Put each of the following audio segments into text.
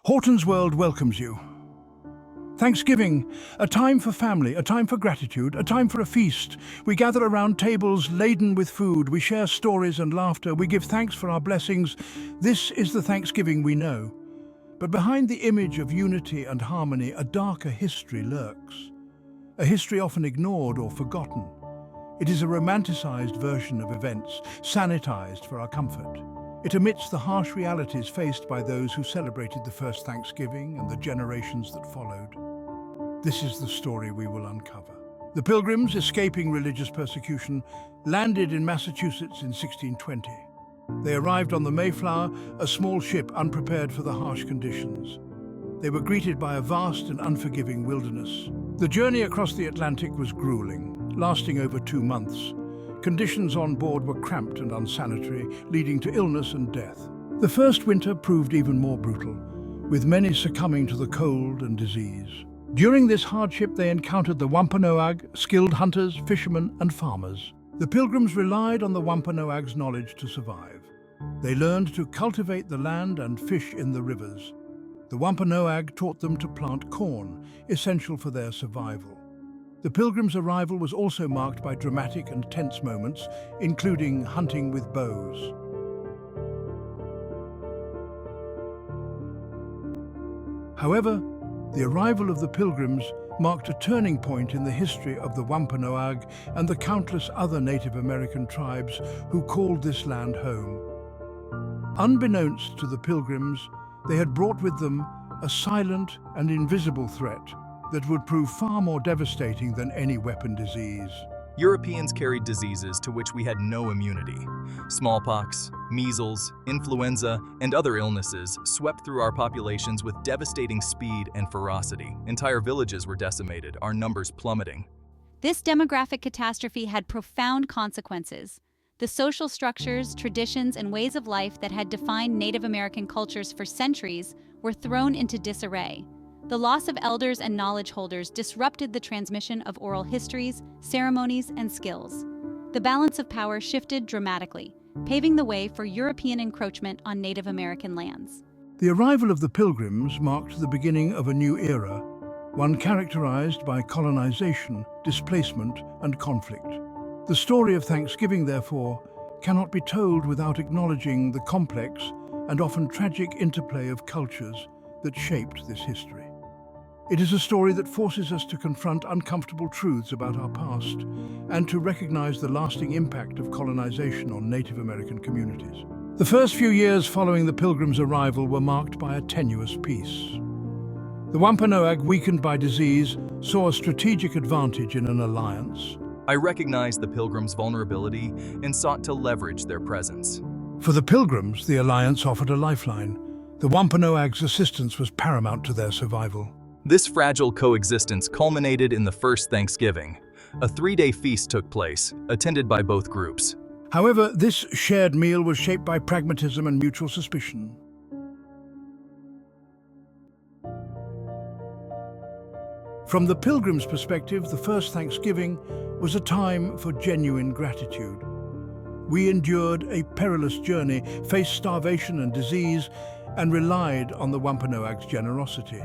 Horton's World welcomes you. Thanksgiving, a time for family, a time for gratitude, a time for a feast. We gather around tables laden with food, we share stories and laughter, we give thanks for our blessings. This is the Thanksgiving we know. But behind the image of unity and harmony, a darker history lurks. A history often ignored or forgotten. It is a romanticized version of events, sanitized for our comfort. It omits the harsh realities faced by those who celebrated the first Thanksgiving and the generations that followed. This is the story we will uncover. The Pilgrims, escaping religious persecution, landed in Massachusetts in 1620. They arrived on the Mayflower, a small ship unprepared for the harsh conditions. They were greeted by a vast and unforgiving wilderness. The journey across the Atlantic was grueling, lasting over 2 months. Conditions on board were cramped and unsanitary, leading to illness and death. The first winter proved even more brutal, with many succumbing to the cold and disease. During this hardship, they encountered the Wampanoag, skilled hunters, fishermen, and farmers. The Pilgrims relied on the Wampanoag's knowledge to survive. They learned to cultivate the land and fish in the rivers. The Wampanoag taught them to plant corn, essential for their survival. The Pilgrims' arrival was also marked by dramatic and tense moments, including hunting with bows. However, the arrival of the Pilgrims marked a turning point in the history of the Wampanoag and the countless other Native American tribes who called this land home. Unbeknownst to the Pilgrims, they had brought with them a silent and invisible threat that would prove far more devastating than any weapon disease. Europeans carried diseases to which we had no immunity. Smallpox, measles, influenza, and other illnesses swept through our populations with devastating speed and ferocity. Entire villages were decimated, our numbers plummeting. This demographic catastrophe had profound consequences. The social structures, traditions, and ways of life that had defined Native American cultures for centuries were thrown into disarray. The loss of elders and knowledge holders disrupted the transmission of oral histories, ceremonies, and skills. The balance of power shifted dramatically, paving the way for European encroachment on Native American lands. The arrival of the Pilgrims marked the beginning of a new era, one characterized by colonization, displacement, and conflict. The story of Thanksgiving, therefore, cannot be told without acknowledging the complex and often tragic interplay of cultures that shaped this history. It is a story that forces us to confront uncomfortable truths about our past and to recognize the lasting impact of colonization on Native American communities. The first few years following the Pilgrims' arrival were marked by a tenuous peace. The Wampanoag, weakened by disease, saw a strategic advantage in an alliance. I recognized the Pilgrims' vulnerability and sought to leverage their presence. For the Pilgrims, the alliance offered a lifeline. The Wampanoag's assistance was paramount to their survival. This fragile coexistence culminated in the first Thanksgiving. A 3-day feast took place, attended by both groups. However, this shared meal was shaped by pragmatism and mutual suspicion. From the Pilgrims' perspective, the first Thanksgiving was a time for genuine gratitude. We endured a perilous journey, faced starvation and disease, and relied on the Wampanoag's generosity.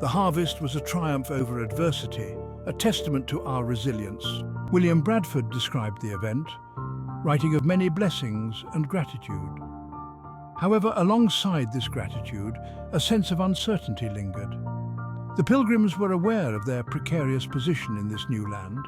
The harvest was a triumph over adversity, a testament to our resilience. William Bradford described the event, writing of many blessings and gratitude. However, alongside this gratitude, a sense of uncertainty lingered. The Pilgrims were aware of their precarious position in this new land.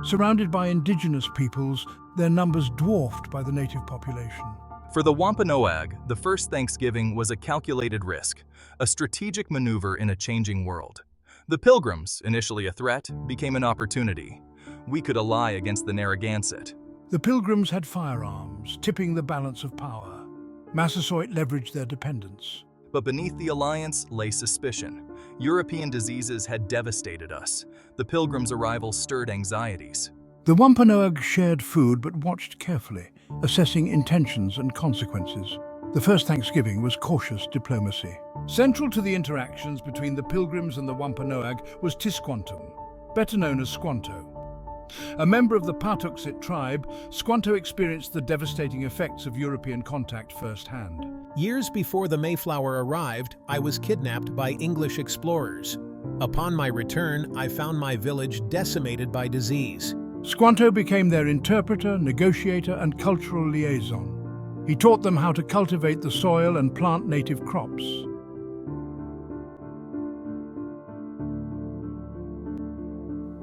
Surrounded by indigenous peoples, their numbers dwarfed by the native population. For the Wampanoag, the first Thanksgiving was a calculated risk, a strategic maneuver in a changing world. The Pilgrims, initially a threat, became an opportunity. We could ally against the Narragansett. The Pilgrims had firearms, tipping the balance of power. Massasoit leveraged their dependence. But beneath the alliance lay suspicion. European diseases had devastated us. The Pilgrims' arrival stirred anxieties. The Wampanoag shared food but watched carefully, assessing intentions and consequences. The first Thanksgiving was cautious diplomacy. Central to the interactions between the Pilgrims and the Wampanoag was Tisquantum, better known as Squanto. A member of the Patuxet tribe, Squanto experienced the devastating effects of European contact firsthand. Years before the Mayflower arrived, I was kidnapped by English explorers. Upon my return, I found my village decimated by disease. Squanto became their interpreter, negotiator, and cultural liaison. He taught them how to cultivate the soil and plant native crops.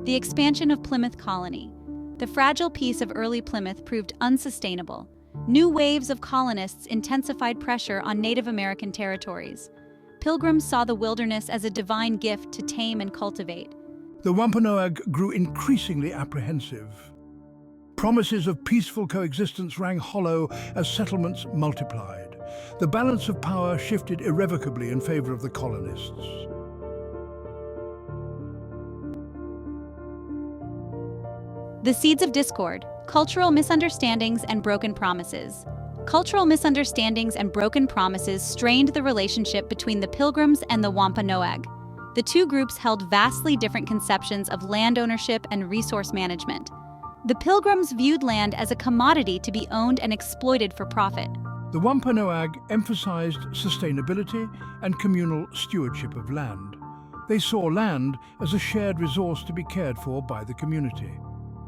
The expansion of Plymouth Colony. The fragile peace of early Plymouth proved unsustainable. New waves of colonists intensified pressure on Native American territories. Pilgrims saw the wilderness as a divine gift to tame and cultivate. The Wampanoag grew increasingly apprehensive. Promises of peaceful coexistence rang hollow as settlements multiplied. The balance of power shifted irrevocably in favor of the colonists. The seeds of discord, cultural misunderstandings and broken promises. Cultural misunderstandings and broken promises strained the relationship between the Pilgrims and the Wampanoag. The two groups held vastly different conceptions of land ownership and resource management. The Pilgrims viewed land as a commodity to be owned and exploited for profit. The Wampanoag emphasized sustainability and communal stewardship of land. They saw land as a shared resource to be cared for by the community.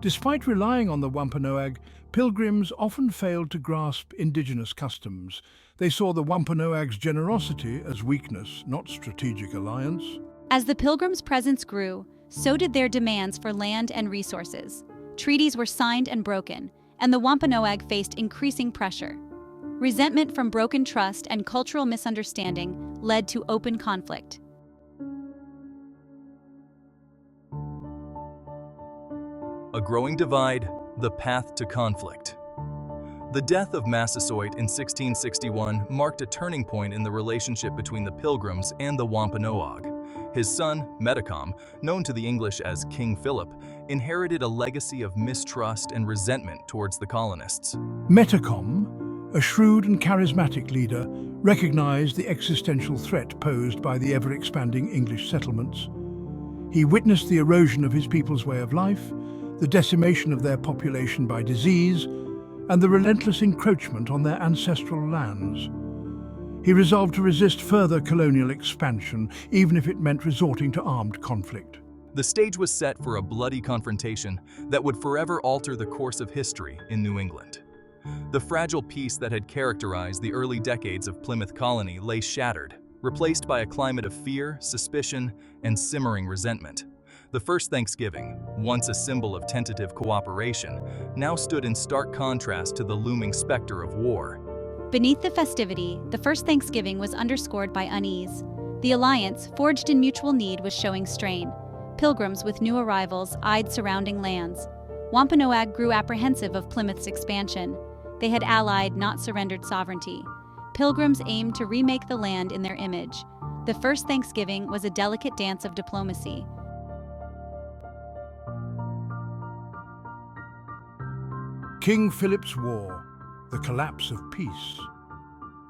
Despite relying on the Wampanoag, Pilgrims often failed to grasp indigenous customs. They saw the Wampanoag's generosity as weakness, not strategic alliance. As the Pilgrims' presence grew, so did their demands for land and resources. Treaties were signed and broken, and the Wampanoag faced increasing pressure. Resentment from broken trust and cultural misunderstanding led to open conflict. A growing divide, the path to conflict. The death of Massasoit in 1661 marked a turning point in the relationship between the Pilgrims and the Wampanoag. His son, Metacom, known to the English as King Philip, inherited a legacy of mistrust and resentment towards the colonists. Metacom, a shrewd and charismatic leader, recognized the existential threat posed by the ever-expanding English settlements. He witnessed the erosion of his people's way of life, the decimation of their population by disease, and the relentless encroachment on their ancestral lands. He resolved to resist further colonial expansion, even if it meant resorting to armed conflict. The stage was set for a bloody confrontation that would forever alter the course of history in New England. The fragile peace that had characterized the early decades of Plymouth Colony lay shattered, replaced by a climate of fear, suspicion, and simmering resentment. The first Thanksgiving, once a symbol of tentative cooperation, now stood in stark contrast to the looming specter of war. Beneath the festivity, the first Thanksgiving was underscored by unease. The alliance, forged in mutual need, was showing strain. Pilgrims with new arrivals eyed surrounding lands. Wampanoag grew apprehensive of Plymouth's expansion. They had allied, not surrendered sovereignty. Pilgrims aimed to remake the land in their image. The first Thanksgiving was a delicate dance of diplomacy. King Philip's War, the collapse of peace.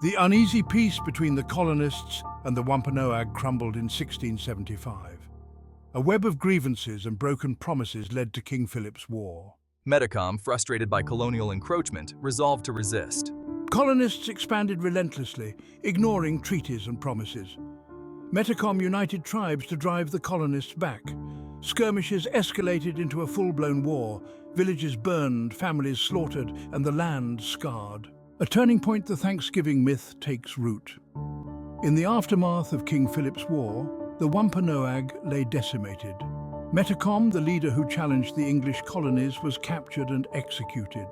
The uneasy peace between the colonists and the Wampanoag crumbled in 1675. A web of grievances and broken promises led to King Philip's War. Metacom, frustrated by colonial encroachment, resolved to resist. Colonists expanded relentlessly, ignoring treaties and promises. Metacom united tribes to drive the colonists back. Skirmishes escalated into a full-blown war. Villages burned, families slaughtered, and the land scarred. A turning point the Thanksgiving myth takes root. In the aftermath of King Philip's War, the Wampanoag lay decimated. Metacom, the leader who challenged the English colonies, was captured and executed.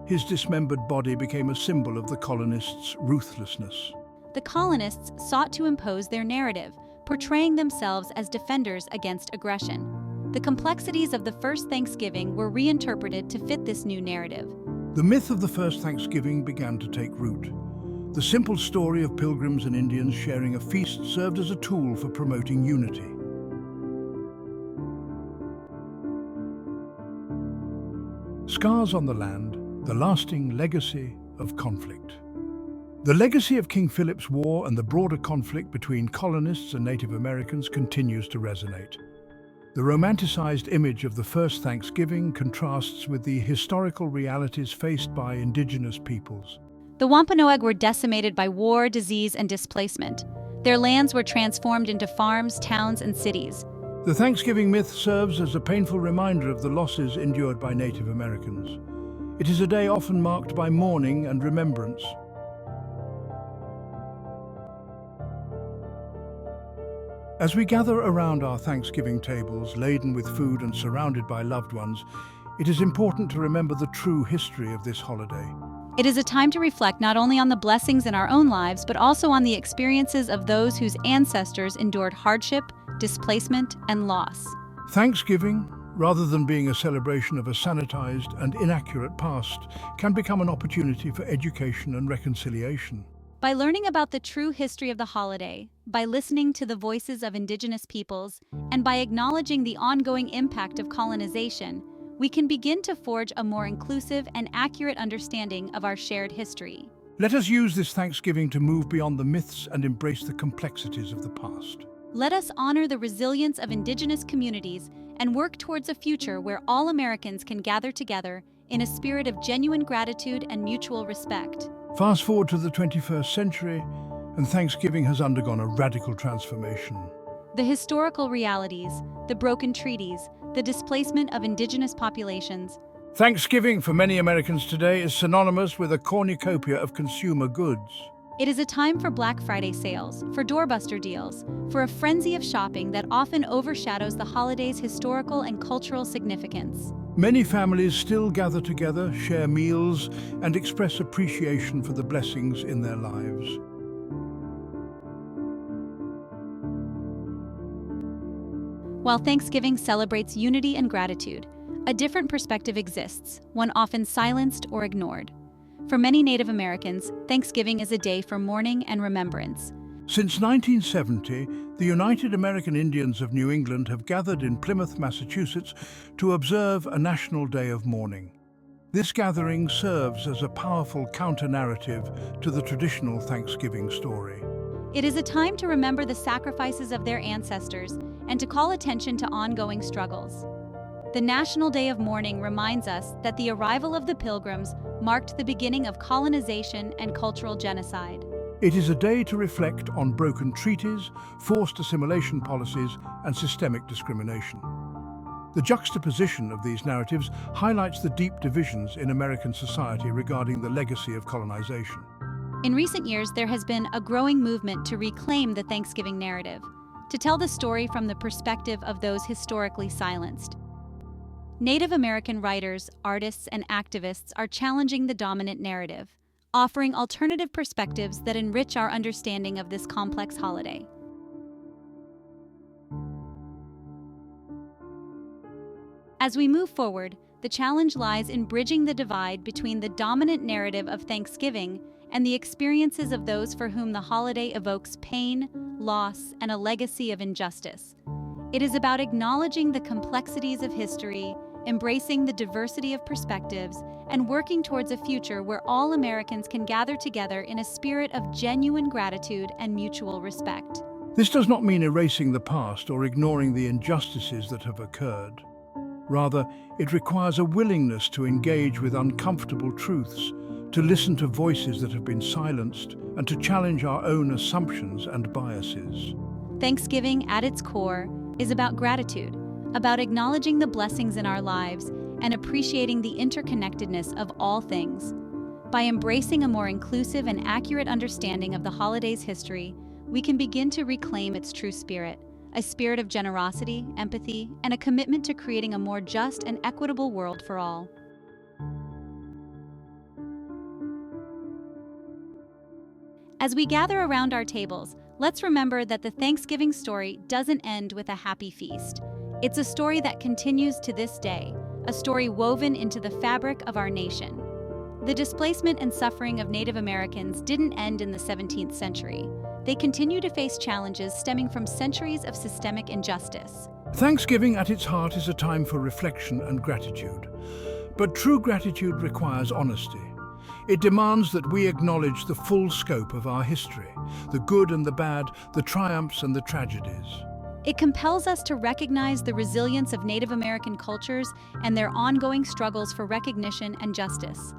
His dismembered body became a symbol of the colonists' ruthlessness. The colonists sought to impose their narrative, portraying themselves as defenders against aggression. The complexities of the first Thanksgiving were reinterpreted to fit this new narrative. The myth of the first Thanksgiving began to take root. The simple story of pilgrims and Indians sharing a feast served as a tool for promoting unity. Scars on the land, the lasting legacy of conflict. The legacy of King Philip's War and the broader conflict between colonists and Native Americans continues to resonate. The romanticized image of the first Thanksgiving contrasts with the historical realities faced by indigenous peoples. The Wampanoag were decimated by war, disease, and displacement. Their lands were transformed into farms, towns, and cities. The Thanksgiving myth serves as a painful reminder of the losses endured by Native Americans. It is a day often marked by mourning and remembrance. As we gather around our Thanksgiving tables, laden with food and surrounded by loved ones, it is important to remember the true history of this holiday. It is a time to reflect not only on the blessings in our own lives, but also on the experiences of those whose ancestors endured hardship, displacement, and loss. Thanksgiving, rather than being a celebration of a sanitized and inaccurate past, can become an opportunity for education and reconciliation. By learning about the true history of the holiday, by listening to the voices of indigenous peoples, and by acknowledging the ongoing impact of colonization, we can begin to forge a more inclusive and accurate understanding of our shared history. Let us use this Thanksgiving to move beyond the myths and embrace the complexities of the past. Let us honor the resilience of indigenous communities and work towards a future where all Americans can gather together in a spirit of genuine gratitude and mutual respect. Fast forward to the 21st century, and Thanksgiving has undergone a radical transformation. The historical realities, the broken treaties, the displacement of indigenous populations. Thanksgiving for many Americans today is synonymous with a cornucopia of consumer goods. It is a time for Black Friday sales, for doorbuster deals, for a frenzy of shopping that often overshadows the holiday's historical and cultural significance. Many families still gather together, share meals, and express appreciation for the blessings in their lives. While Thanksgiving celebrates unity and gratitude, a different perspective exists, one often silenced or ignored. For many Native Americans, Thanksgiving is a day for mourning and remembrance. Since 1970, the United American Indians of New England have gathered in Plymouth, Massachusetts, to observe a national day of mourning. This gathering serves as a powerful counter-narrative to the traditional Thanksgiving story. It is a time to remember the sacrifices of their ancestors and to call attention to ongoing struggles. The National Day of Mourning reminds us that the arrival of the Pilgrims marked the beginning of colonization and cultural genocide. It is a day to reflect on broken treaties, forced assimilation policies, and systemic discrimination. The juxtaposition of these narratives highlights the deep divisions in American society regarding the legacy of colonization. In recent years, there has been a growing movement to reclaim the Thanksgiving narrative, to tell the story from the perspective of those historically silenced. Native American writers, artists, and activists are challenging the dominant narrative, offering alternative perspectives that enrich our understanding of this complex holiday. As we move forward, the challenge lies in bridging the divide between the dominant narrative of Thanksgiving and the experiences of those for whom the holiday evokes pain, loss, and a legacy of injustice. It is about acknowledging the complexities of history, embracing the diversity of perspectives, and working towards a future where all Americans can gather together in a spirit of genuine gratitude and mutual respect. This does not mean erasing the past or ignoring the injustices that have occurred. Rather, it requires a willingness to engage with uncomfortable truths, to listen to voices that have been silenced, and to challenge our own assumptions and biases. Thanksgiving, at its core, is about gratitude, about acknowledging the blessings in our lives and appreciating the interconnectedness of all things. By embracing a more inclusive and accurate understanding of the holiday's history, we can begin to reclaim its true spirit, a spirit of generosity, empathy, and a commitment to creating a more just and equitable world for all. As we gather around our tables, let's remember that the Thanksgiving story doesn't end with a happy feast. It's a story that continues to this day, a story woven into the fabric of our nation. The displacement and suffering of Native Americans didn't end in the 17th century. They continue to face challenges stemming from centuries of systemic injustice. Thanksgiving at its heart is a time for reflection and gratitude. But true gratitude requires honesty. It demands that we acknowledge the full scope of our history, the good and the bad, the triumphs and the tragedies. It compels us to recognize the resilience of Native American cultures and their ongoing struggles for recognition and justice.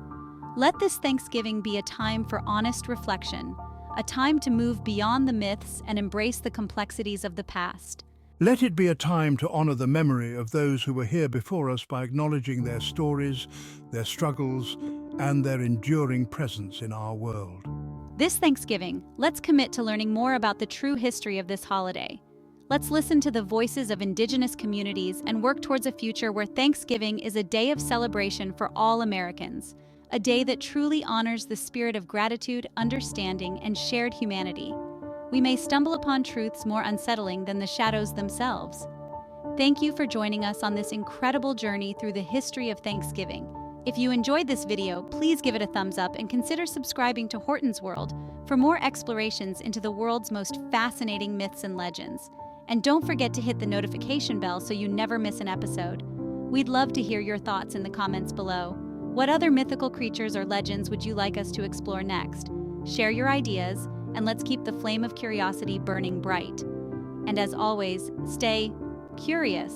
Let this Thanksgiving be a time for honest reflection, a time to move beyond the myths and embrace the complexities of the past. Let it be a time to honor the memory of those who were here before us by acknowledging their stories, their struggles, and their enduring presence in our world. This Thanksgiving, let's commit to learning more about the true history of this holiday. Let's listen to the voices of Indigenous communities and work towards a future where Thanksgiving is a day of celebration for all Americans, a day that truly honors the spirit of gratitude, understanding, and shared humanity. We may stumble upon truths more unsettling than the shadows themselves. Thank you for joining us on this incredible journey through the history of Thanksgiving. If you enjoyed this video, please give it a thumbs up and consider subscribing to Horton's World for more explorations into the world's most fascinating myths and legends. And don't forget to hit the notification bell so you never miss an episode. We'd love to hear your thoughts in the comments below. What other mythical creatures or legends would you like us to explore next? Share your ideas, and let's keep the flame of curiosity burning bright. And as always, stay curious.